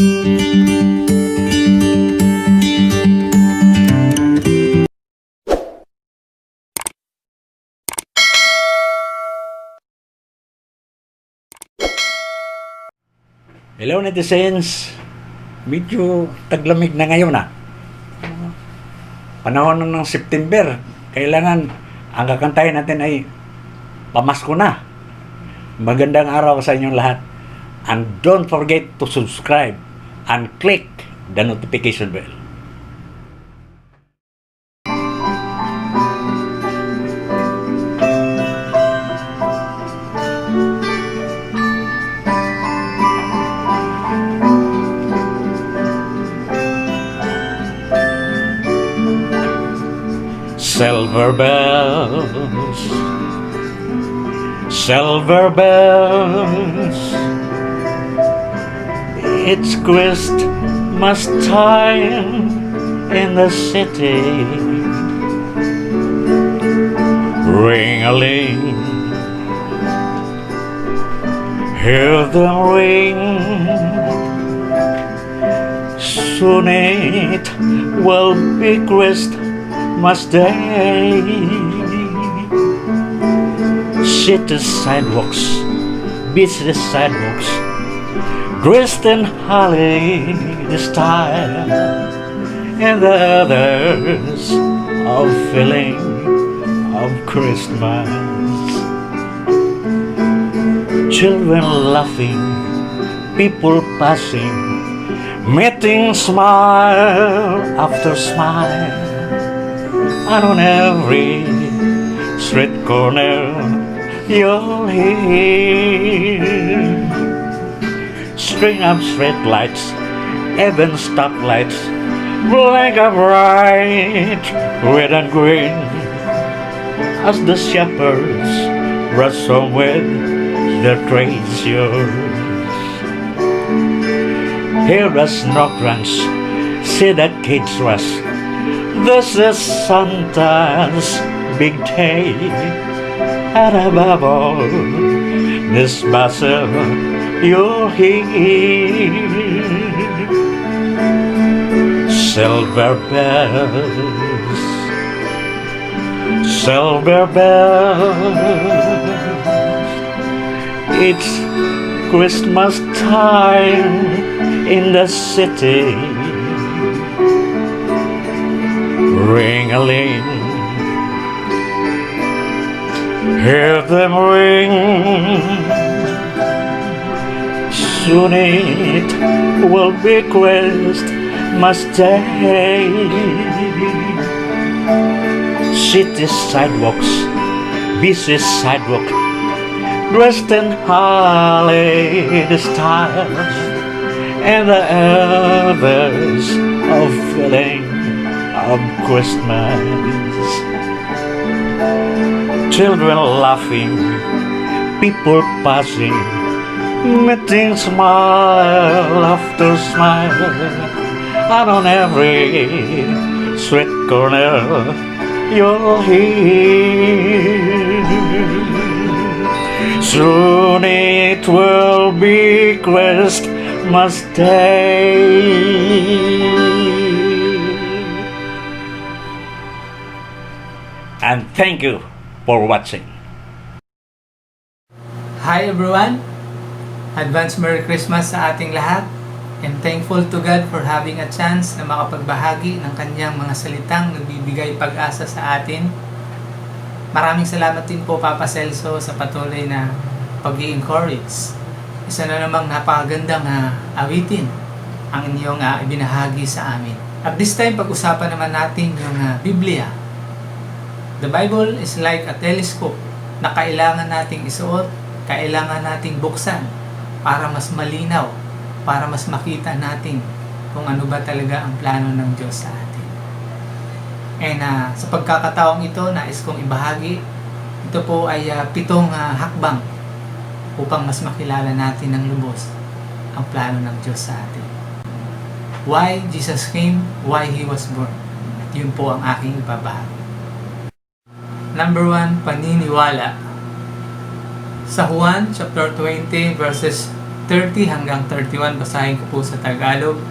Hello netizens, medyo taglamig na ngayon Panahon na ng September, kailangan ang kakantahin natin ay pamasko na. Magandang araw sa inyong lahat. And don't forget to subscribe and click the notification bell. Silver bells, silver bells, it's Christmas time in the city. Ring-a-ling, hear them ring. Soon it will be Christmas Day. City sidewalks, busy sidewalks, dressed in holiday style, and the others are feeling of Christmas. Children laughing, people passing, meeting smile after smile. And on every street corner you'll hear string of street lights, even stoplights, blink a bright red and green as the shepherds rush on with their treasures. Hear the snowdrums, see the kids rush. This is Santa's big day, and above all, this bustle you'll hear. Silver bells, silver bells, it's Christmas time in the city. Ring-a-ling, hear them ring. Soon it will be Christmas Day. City sidewalks, busy sidewalk, dressed in holiday style, and the others are feeling of Christmas. Children laughing, people passing, meeting smile after smile, and on every street corner you'll hear. Soon it will be Christmas Day. And thank you for watching. Hi everyone! Advance Merry Christmas sa ating lahat, and thankful to God for having a chance na makapagbahagi ng kanyang mga salitang nagbibigay pag-asa sa atin. Maraming salamat din po Papa Celso sa patuloy na pag-i-encourage. Isa na namang napakagandang awitin ang inyong ibinahagi sa amin. At this time, pag-usapan naman natin yung Biblia. The Bible is like a telescope na kailangan nating isuot, kailangan nating buksan para mas malinaw, para mas makita natin kung ano ba talaga ang plano ng Diyos sa atin. And sa pagkakataong ito, nais kong ibahagi, ito po ay 7 hakbang upang mas makilala natin ng lubos ang plano ng Diyos sa atin. Why Jesus came, why He was born. At yun po ang aking ibabahagi. Number 1, paniniwala. Sa Juan chapter 20 verses 30 hanggang 31, basahin ko po sa Tagalog.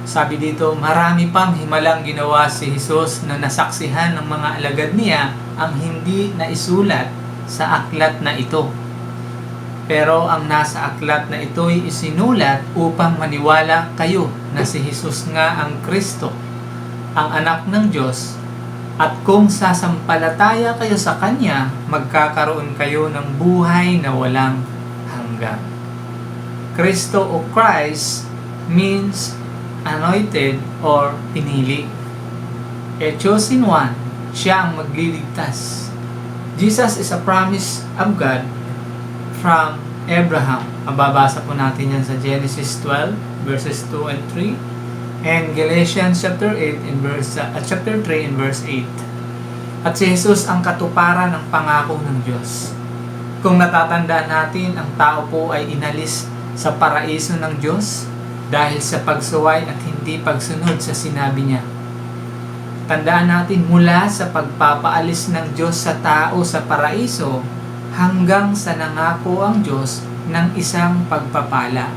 Sabi dito, marami pang himalang ginawa si Jesus na nasaksihan ng mga alagad niya ang hindi naisulat sa aklat na ito. Pero ang nasa aklat na ito'y isinulat upang maniwala kayo na si Jesus nga ang Kristo, ang anak ng Diyos, at kung sasampalataya kayo sa Kanya, magkakaroon kayo ng buhay na walang hanggan. Kristo o Christ means anointed or pinili. A chosen one, siya ang magliligtas. Jesus is a promise of God from Abraham. Mababasa po natin yan sa Genesis 12 verses 2 and 3 and Galatians chapter 3 and verse 8. At si Jesus ang katuparan ng pangako ng Diyos. Kung natatandaan natin, ang tao po ay inalis sa paraiso ng Diyos dahil sa pagsuway at hindi pagsunod sa sinabi niya. Tandaan natin, mula sa pagpapaalis ng Diyos sa tao sa paraiso hanggang sa nangako ang Diyos ng isang pagpapala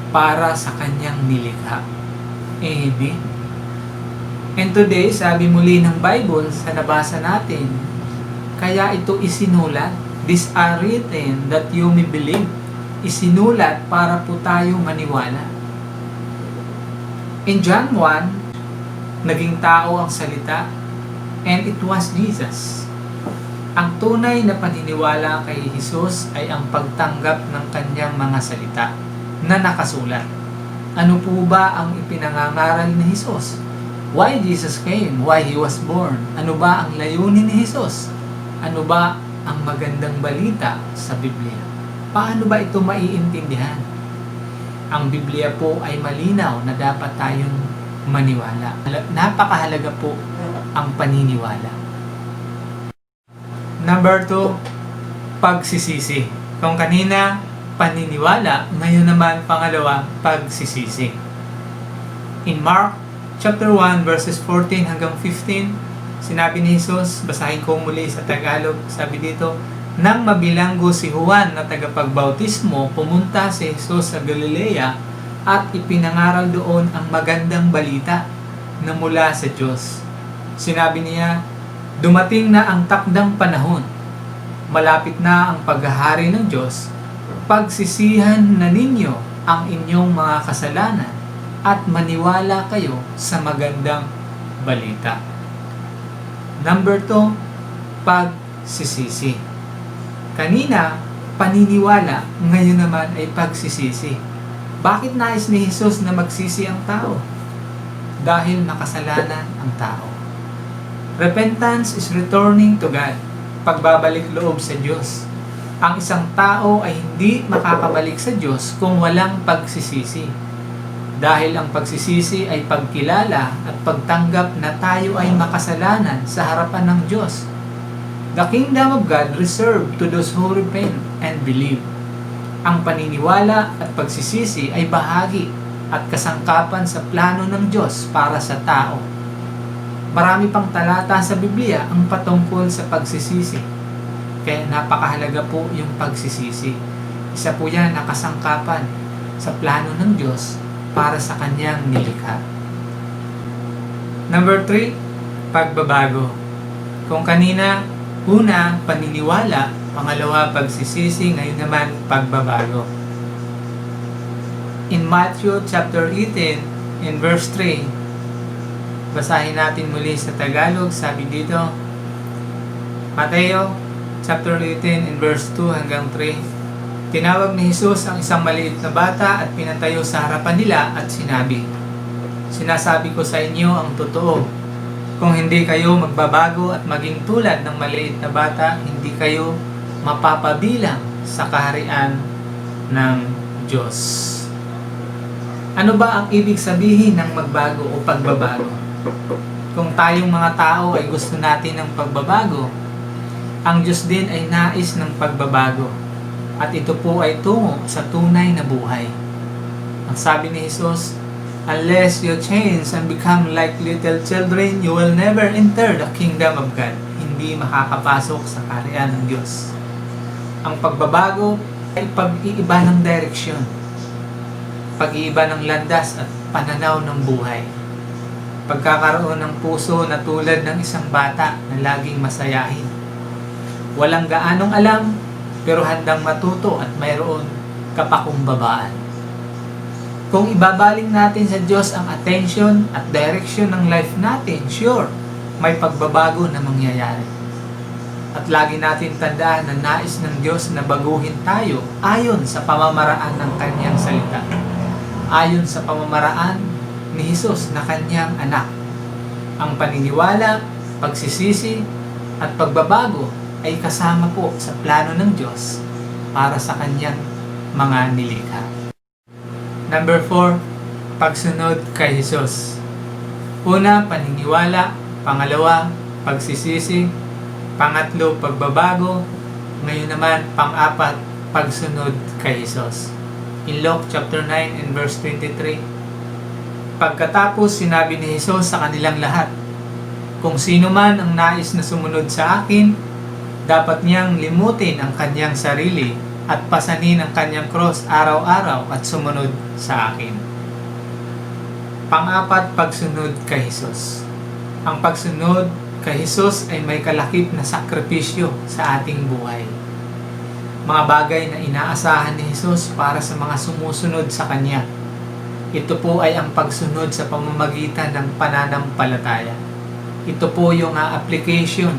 para sa kanyang nilikha. Amen. And today, sabi muli ng Bible sa nabasa natin, kaya ito isinulat, these are written that you may believe. Isinulat para po tayo maniwala. In John 1, naging tao ang salita, and it was Jesus. Ang tunay na paniniwala kay Jesus ay ang pagtanggap ng kanyang mga salita na nakasulat. Ano po ba ang ipinangangaral ni Jesus? Why Jesus came? Why He was born? Ano ba ang layunin ni Jesus? Ano ba ang magandang balita sa Biblia? Paano ba ito maiintindihan? Ang Biblia po ay malinaw na dapat tayong maniwala. Napakahalaga po ang paniniwala. Number 2, pagsisisi. Kung kanina, paniniwala, ngayon naman pangalawa, pagsisisi. In Mark chapter 1 verses 14 hanggang 15, sinabi ni Jesus, basahin ko muli sa Tagalog, sabi dito, nang mabilanggo si Juan na tagapagbautismo, pumunta si Jesus sa Galilea at ipinangaral doon ang magandang balita na mula sa Diyos. Sinabi niya, dumating na ang takdang panahon, malapit na ang paghahari ng Diyos, pagsisihan na ninyo ang inyong mga kasalanan at maniwala kayo sa magandang balita. Number 2, pagsisisi. Kanina, paniniwala, ngayon naman ay pagsisisi. Bakit nais ni Jesus na magsisi ang tao? Dahil makasalanan ang tao. Repentance is returning to God. Pagbabalik loob sa Diyos. Ang isang tao ay hindi makakabalik sa Diyos kung walang pagsisisi. Dahil ang pagsisisi ay pagkilala at pagtanggap na tayo ay makasalanan sa harapan ng Diyos. The kingdom of God reserved to those who repent and believe. Ang paniniwala at pagsisisi ay bahagi at kasangkapan sa plano ng Diyos para sa tao. Marami pang talata sa Biblia ang patungkol sa pagsisisi. Kaya napakahalaga po yung pagsisisi. Isa po yan na kasangkapan sa plano ng Diyos para sa kanyang nilikha. Number 3, pagbabago. Kung kanina, una, paniniwala, pangalawa, pagsisisi, ngayon naman, pagbabago. In Matthew chapter 18, in verse 3, basahin natin muli sa Tagalog, sabi dito, Mateo chapter 18, in verse 2 hanggang 3, tinawag ni Jesus ang isang maliit na bata at pinatayo sa harapan nila at sinabi, sinasabi ko sa inyo ang totoo, kung hindi kayo magbabago at maging tulad ng maliit na bata, hindi kayo mapapabilang sa kaharian ng Diyos. Ano ba ang ibig sabihin ng magbago o pagbabago? Kung tayong mga tao ay gusto natin ng pagbabago, ang Diyos din ay nais ng pagbabago. At ito po ay tungo sa tunay na buhay. Ang sabi ni Jesus, unless you change and become like little children, you will never enter the kingdom of God. Hindi makakapasok sa kaharian ng Diyos. Ang pagbabago ay pag-iiba ng direksyon. pag-iiba ng landas at pananaw ng buhay. Pagkakaroon ng puso na tulad ng isang bata na laging masayahin. Walang gaanong alam, pero handang matuto at mayroon kapakumbabaan. Kung ibabaling natin sa Diyos ang attention at direction ng life natin, sure, may pagbabago na mangyayari. At lagi natin tandaan na nais ng Diyos na baguhin tayo ayon sa pamamaraan ng Kanyang salita. Ayon sa pamamaraan ni Jesus na Kanyang anak. Ang paniniwala, pagsisisi, at pagbabago ay kasama po sa plano ng Diyos para sa Kanyang mga nilikha. Number 4, pagsunod kay Jesus. Una, paniniwala. Pangalawa, pagsisisi. Pangatlo, pagbabago. Ngayon naman, pang-apat, pagsunod kay Jesus. In Luke chapter 9 and verse 23, pagkatapos sinabi ni Jesus sa kanilang lahat, kung sino man ang nais na sumunod sa akin, dapat niyang limutin ang kanyang sarili at pasanin ang kanyang cross araw-araw at sumunod sa akin. Pang-apat, pagsunod kay Jesus. Ang pagsunod kay Jesus ay may kalakip na sakripisyo sa ating buhay. Mga bagay na inaasahan ni Jesus para sa mga sumusunod sa Kanya. Ito po ay ang pagsunod sa pamamagitan ng pananampalataya. Ito po yung application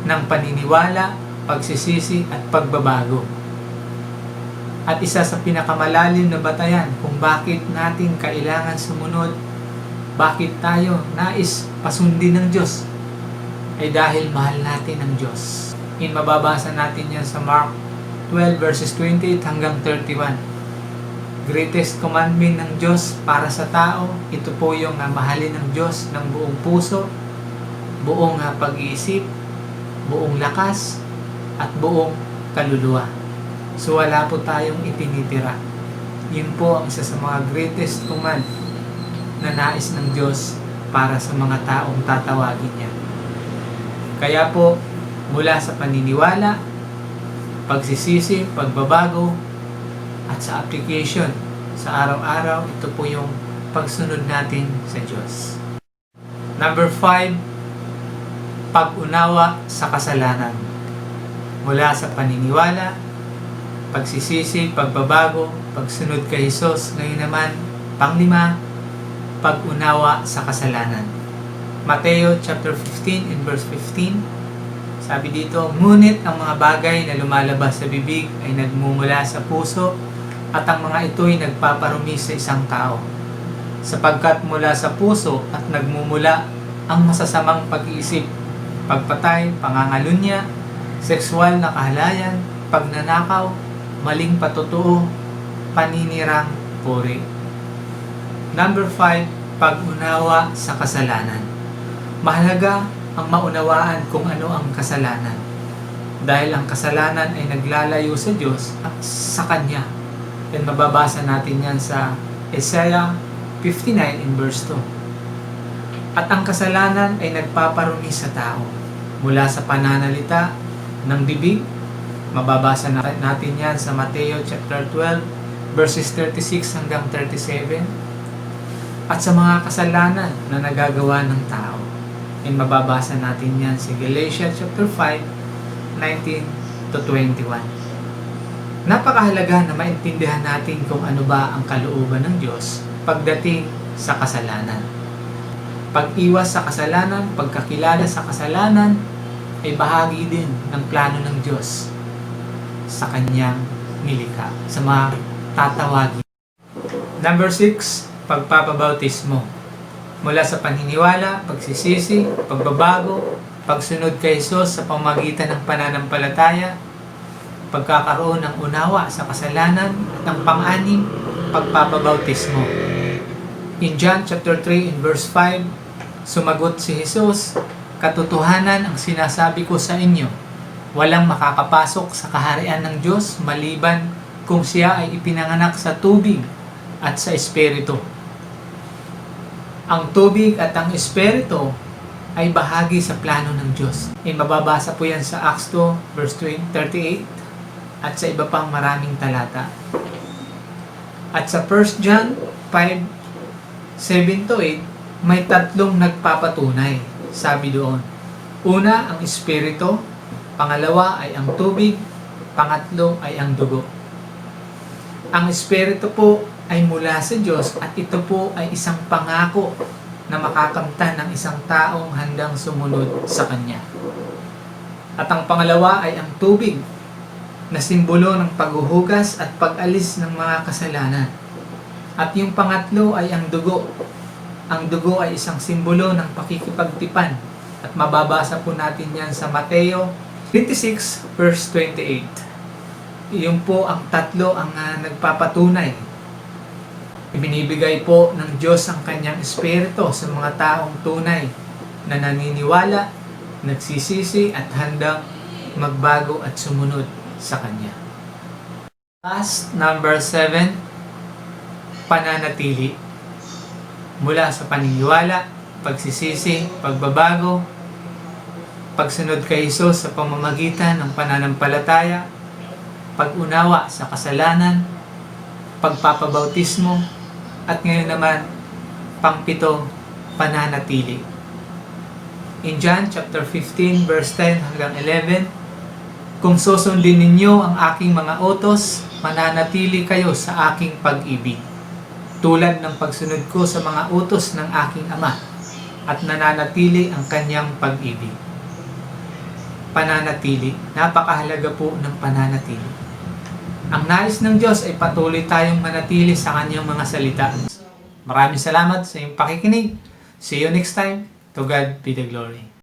ng paniniwala, pagsisisi at pagbabago. At isa sa pinakamalalim na batayan kung bakit natin kailangan sumunod, bakit tayo nais pasundin ng Diyos, ay dahil mahal natin ang Diyos. Mababasa natin yan sa Mark 12 verses 28 hanggang 31. Greatest commandment ng Diyos para sa tao, ito po yung mahalin ng Diyos ng buong puso, buong pag-iisip, buong lakas, at buong kaluluwa. So wala po tayong itinitira. Yun po ang isa sa mga greatest command na nais ng Diyos para sa mga taong tatawagin niya. Kaya po, mula sa paniniwala, pagsisisi, pagbabago, at sa application sa araw-araw, ito po yung pagsunod natin sa Diyos. Number 5, pag-unawa sa kasalanan. Mula sa paniniwala, pagsisisi, pagbabago, pagsunod kay Jesus. Ngayon naman, pang-5, pag-unawa sa kasalanan. Mateo chapter 15 and verse 15. Sabi dito, ngunit ang mga bagay na lumalabas sa bibig ay nagmumula sa puso at ang mga ito'y nagpaparumi sa isang tao. Sapagkat mula sa puso at nagmumula ang masasamang pag-iisip, pagpatay, pangangalunya, sexual na kahalayan, pagnanakaw, maling patutuo, paninirang puri. Number 5, pag-unawa sa kasalanan. Mahalaga ang maunawaan kung ano ang kasalanan. Dahil ang kasalanan ay naglalayo sa Diyos at sa Kanya. And mababasa natin yan sa Isaiah 59 in verse 2. At ang kasalanan ay nagpaparumi sa tao. Mula sa pananalita ng bibig, mababasa natin yan sa Mateo chapter 12 verses 36 hanggang 37. At sa mga kasalanan na nagagawa ng tao. And mababasa natin yan sa Galatians chapter 5, 19 to 21. Napakahalaga na maintindihan natin kung ano ba ang kalooban ng Diyos pagdating sa kasalanan. Pag-iwas sa kasalanan, pagkakilala sa kasalanan, ay bahagi din ng plano ng Diyos sa Kanyang nilikha, sa mga tatawagin. Number 6, pagpapabautismo. Mula sa paniniwala, pagsisisi, pagbabago, pagsunod kay Jesus sa pamamagitan ng pananampalataya, pagkakaroon ng unawa sa kasalanan, at ang pang-anim, pagpapabautismo. In John chapter 3 in verse 5, sumagot si Jesus, katotohanan ang sinasabi ko sa inyo, walang makakapasok sa kaharian ng Diyos maliban kung siya ay ipinanganak sa tubig at sa Espiritu. Ang tubig at ang Espiritu ay bahagi sa plano ng Diyos. Mababasa po yan sa Acts 2 verse 38 at sa iba pang maraming talata. At sa 1 John 5:7-8, may tatlong nagpapatunay. Sabi doon, una ang espiritu, pangalawa ay ang tubig, pangatlo ay ang dugo. Ang espiritu po ay mula sa Diyos at ito po ay isang pangako na makakamtan ng isang taong handang sumunod sa Kanya. At ang pangalawa ay ang tubig, na simbolo ng paghuhugas at pag-alis ng mga kasalanan. At yung pangatlo ay ang dugo. Ang dugo ay isang simbolo ng pakikipagtipan at mababasa po natin yan sa Mateo 26 verse 28. Iyon po ang tatlo ang nagpapatunay. Ibinibigay po ng Diyos ang kanyang espiritu sa mga taong tunay na naniniwala, nagsisisi at handang magbago at sumunod sa Kanya. Last, number 7, pananatili. Mula sa paniniwala, pagsisisi, pagbabago, pagsunod kay Jesus sa pamamagitan ng pananampalataya, pag-unawa sa kasalanan, pagpapabautismo, at ngayon naman, pang-7, pananatili. In John chapter 15 verse 10 hanggang 11, kung susundin ninyo ang aking mga utos, mananatili kayo sa aking pag-ibig, tulad ng pagsunod ko sa mga utos ng aking Ama, at nananatili ang kanyang pag-ibig. Pananatili, napakahalaga po ng pananatili. Ang nais ng Diyos ay patuloy tayong manatili sa kanyang mga salita. Maraming salamat sa iyong pakikinig. See you next time. To God be the glory.